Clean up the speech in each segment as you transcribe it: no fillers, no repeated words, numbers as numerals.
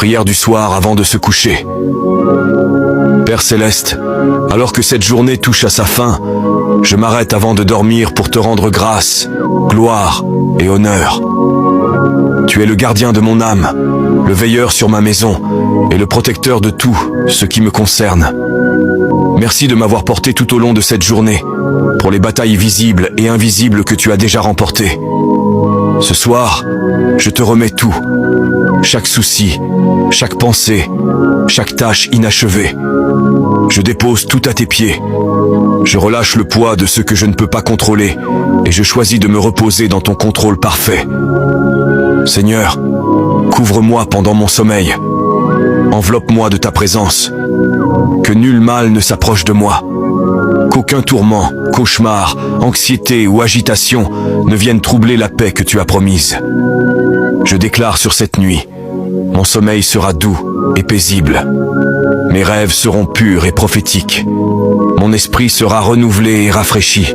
prière du soir avant de se coucher. Père Céleste, alors que cette journée touche à sa fin, je m'arrête avant de dormir pour te rendre grâce, gloire et honneur. Tu es le gardien de mon âme, le veilleur sur ma maison et le protecteur de tout ce qui me concerne. Merci de m'avoir porté tout au long de cette journée, pour les batailles visibles et invisibles que tu as déjà remportées. Ce soir, je te remets tout, chaque souci, chaque pensée, chaque tâche inachevée. Je dépose tout à tes pieds. Je relâche le poids de ce que je ne peux pas contrôler et je choisis de me reposer dans ton contrôle parfait. Seigneur, couvre-moi pendant mon sommeil. Enveloppe-moi de ta présence. Que nul mal ne s'approche de moi. Qu'aucun tourment, cauchemar, anxiété ou agitation ne viennent troubler la paix que tu as promise. Je déclare sur cette nuit, mon sommeil sera doux et paisible. Mes rêves seront purs et prophétiques. Mon esprit sera renouvelé et rafraîchi.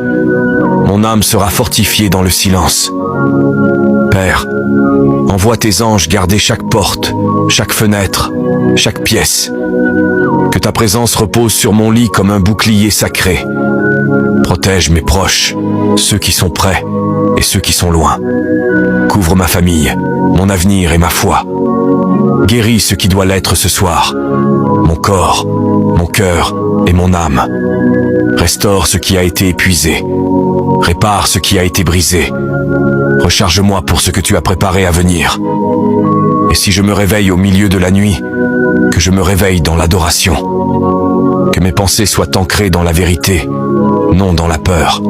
Mon âme sera fortifiée dans le silence. Père, envoie tes anges garder chaque porte, chaque fenêtre, chaque pièce. Que ta présence repose sur mon lit comme un bouclier sacré. Protège mes proches, ceux qui sont près et ceux qui sont loin. Couvre ma famille, mon avenir et ma foi. Guéris ce qui doit l'être ce soir. Mon corps, mon cœur et mon âme. Restaure ce qui a été épuisé. Répare ce qui a été brisé. Recharge-moi pour ce que tu as préparé à venir. Et si je me réveille au milieu de la nuit, que je me réveille dans l'adoration. Que mes pensées soient ancrées dans la vérité, non dans la peur.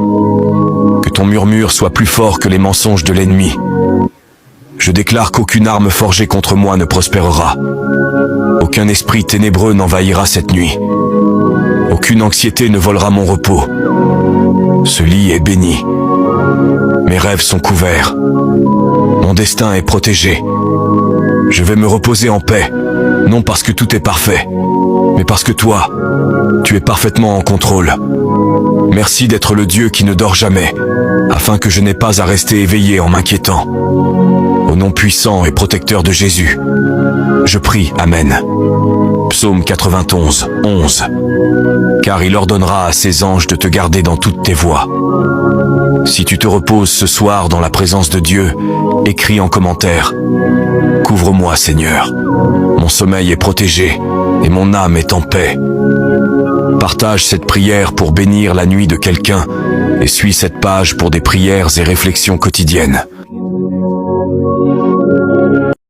Que ton murmure soit plus fort que les mensonges de l'ennemi. Je déclare qu'aucune arme forgée contre moi ne prospérera. Aucun esprit ténébreux n'envahira cette nuit. Aucune anxiété ne volera mon repos. Ce lit est béni. Mes rêves sont couverts. Mon destin est protégé. Je vais me reposer en paix, non parce que tout est parfait, mais parce que toi, tu es parfaitement en contrôle. Merci d'être le Dieu qui ne dort jamais, afin que je n'ai pas à rester éveillé en m'inquiétant. Au nom puissant et protecteur de Jésus, je prie, Amen. Psaume 91, 11. Car il ordonnera à ses anges de te garder dans toutes tes voies. Si tu te reposes ce soir dans la présence de Dieu, écris en commentaire « Couvre-moi, Seigneur. Mon sommeil est protégé et mon âme est en paix. » Partage cette prière pour bénir la nuit de quelqu'un et suis cette page pour des prières et réflexions quotidiennes.